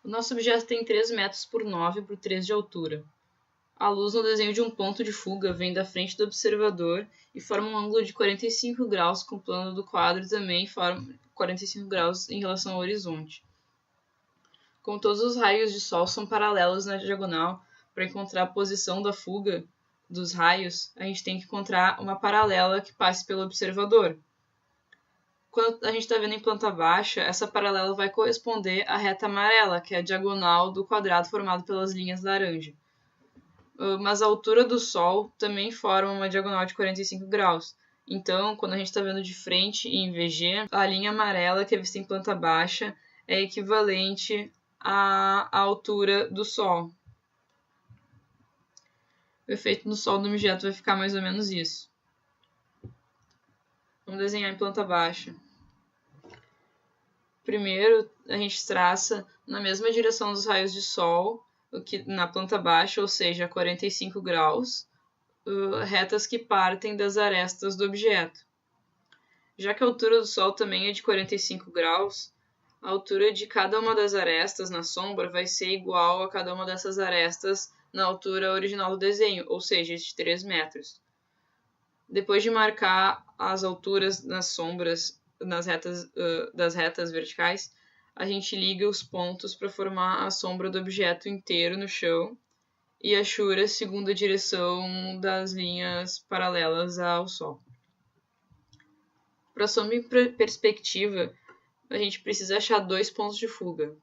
O nosso objeto tem 3 metros por 9 por 3 de altura. A luz no desenho de um ponto de fuga vem da frente do observador e forma um ângulo de 45 graus com o plano do quadro e também forma 45 graus em relação ao horizonte. Como todos os raios de sol são paralelos na diagonal, para encontrar a posição da fuga dos raios, a gente tem que encontrar uma paralela que passe pelo observador. Quando a gente está vendo em planta baixa, essa paralela vai corresponder à reta amarela, que é a diagonal do quadrado formado pelas linhas laranja. Mas a altura do Sol também forma uma diagonal de 45 graus. Então, quando a gente está vendo de frente em VG, a linha amarela que é vista em planta baixa é equivalente à altura do Sol. O efeito no Sol do objeto vai ficar mais ou menos isso. Vamos desenhar em planta baixa. Primeiro, a gente traça na mesma direção dos raios de Sol, na planta baixa, ou seja, 45 graus, retas que partem das arestas do objeto. Já que a altura do Sol também é de 45 graus, a altura de cada uma das arestas na sombra vai ser igual a cada uma dessas arestas na altura original do desenho, ou seja, de 3 metros. Depois de marcar as alturas nas sombras das retas verticais, a gente liga os pontos para formar a sombra do objeto inteiro no chão e achura segundo a direção das linhas paralelas ao Sol. Para a sombra em perspectiva, a gente precisa achar 2 pontos de fuga.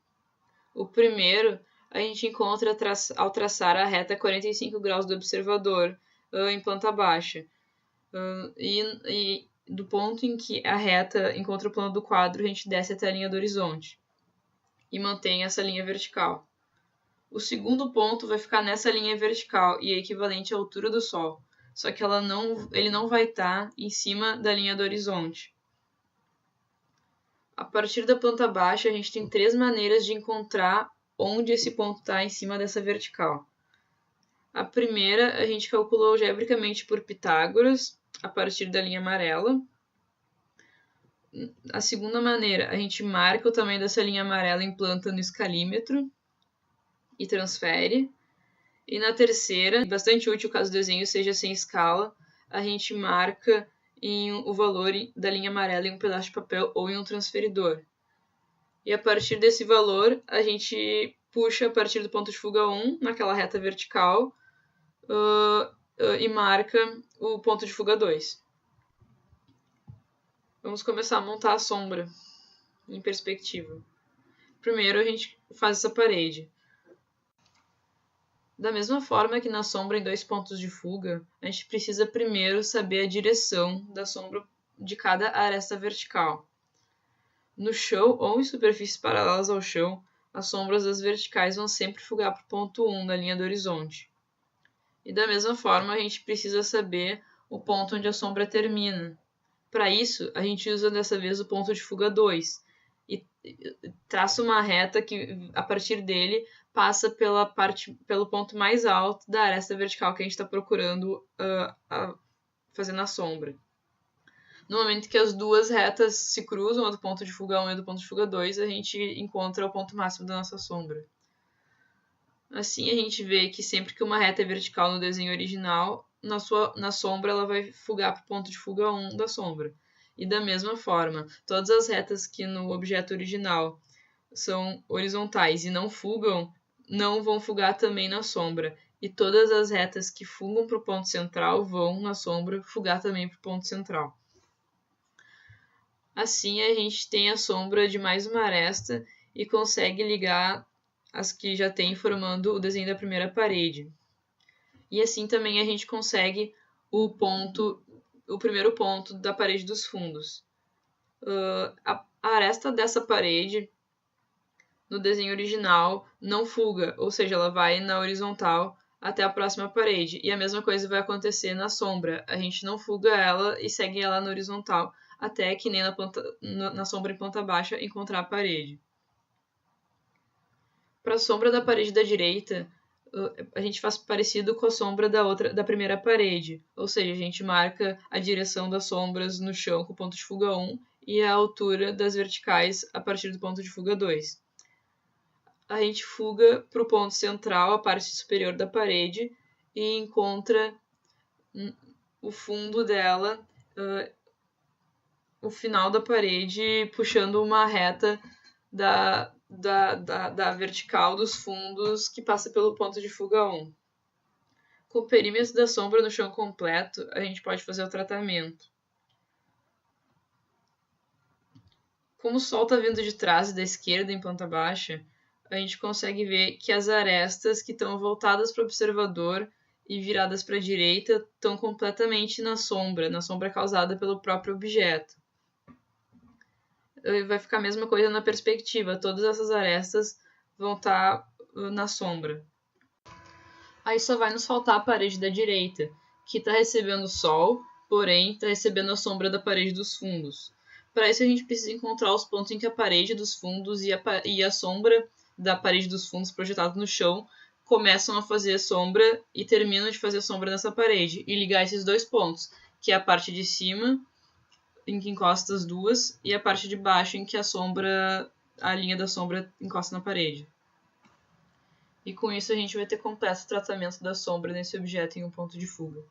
O primeiro a gente encontra ao traçar a reta 45 graus do observador em planta baixa. E do ponto em que a reta encontra o plano do quadro, a gente desce até a linha do horizonte e mantém essa linha vertical. O segundo ponto vai ficar nessa linha vertical e é equivalente à altura do Sol, só que ele não vai estar em cima da linha do horizonte. A partir da planta baixa, a gente tem 3 maneiras de encontrar onde esse ponto está em cima dessa vertical. A primeira, a gente calculou algebricamente por Pitágoras, a partir da linha amarela. A segunda maneira, a gente marca o tamanho dessa linha amarela em planta no escalímetro e transfere. E na terceira, bastante útil caso o desenho seja sem escala, a gente marca o valor da linha amarela em um pedaço de papel ou em um transferidor. E a partir desse valor, a gente puxa a partir do ponto de fuga 1, naquela reta vertical, e marca o ponto de fuga 2. Vamos começar a montar a sombra em perspectiva. Primeiro a gente faz essa parede. Da mesma forma que na sombra em 2 pontos de fuga, a gente precisa primeiro saber a direção da sombra de cada aresta vertical. No chão ou em superfícies paralelas ao chão, as sombras das verticais vão sempre fugar para o ponto 1 da linha do horizonte. E da mesma forma, a gente precisa saber o ponto onde a sombra termina. Para isso, a gente usa dessa vez o ponto de fuga 2 e traça uma reta que, a partir dele, passa pelo ponto mais alto da aresta vertical que a gente está procurando fazer na sombra. No momento que as duas retas se cruzam, a do ponto de fuga 1 e a do ponto de fuga 2, a gente encontra o ponto máximo da nossa sombra. Assim, a gente vê que sempre que uma reta é vertical no desenho original, na sombra ela vai fugar para o ponto de fuga 1 da sombra. E da mesma forma, todas as retas que no objeto original são horizontais e não fugam, não vão fugar também na sombra. E todas as retas que fugam para o ponto central vão, na sombra, fugar também para o ponto central. Assim, a gente tem a sombra de mais uma aresta e consegue ligar as que já tem formando o desenho da primeira parede. E assim também a gente consegue o primeiro ponto da parede dos fundos. A aresta dessa parede, no desenho original, não fuga, ou seja, ela vai na horizontal até a próxima parede. E a mesma coisa vai acontecer na sombra. A gente não fuga ela e segue ela na horizontal, até que nem na sombra em planta baixa encontrar a parede. Para a sombra da parede da direita, a gente faz parecido com a sombra da primeira parede, ou seja, a gente marca a direção das sombras no chão com o ponto de fuga 1 e a altura das verticais a partir do ponto de fuga 2. a gente fuga para o ponto central, a parte superior da parede, e encontra o fundo dela, o final da parede, puxando uma reta da vertical dos fundos que passa pelo ponto de fuga 1. Com o perímetro da sombra no chão completo, a gente pode fazer o tratamento. Como o sol está vindo de trás e da esquerda em planta baixa, a gente consegue ver que as arestas que estão voltadas para o observador e viradas para a direita estão completamente na sombra causada pelo próprio objeto. Vai ficar a mesma coisa na perspectiva, todas essas arestas vão estar na sombra. Aí só vai nos faltar a parede da direita, que está recebendo o sol, porém está recebendo a sombra da parede dos fundos. Para isso a gente precisa encontrar os pontos em que a parede dos fundos e a sombra da parede dos fundos projetada no chão começam a fazer sombra e terminam de fazer sombra nessa parede, e ligar esses dois pontos, que é a parte de cima, em que encosta as duas, e a parte de baixo, em que a linha da sombra encosta na parede. E com isso a gente vai ter completo tratamento da sombra nesse objeto em um ponto de fuga.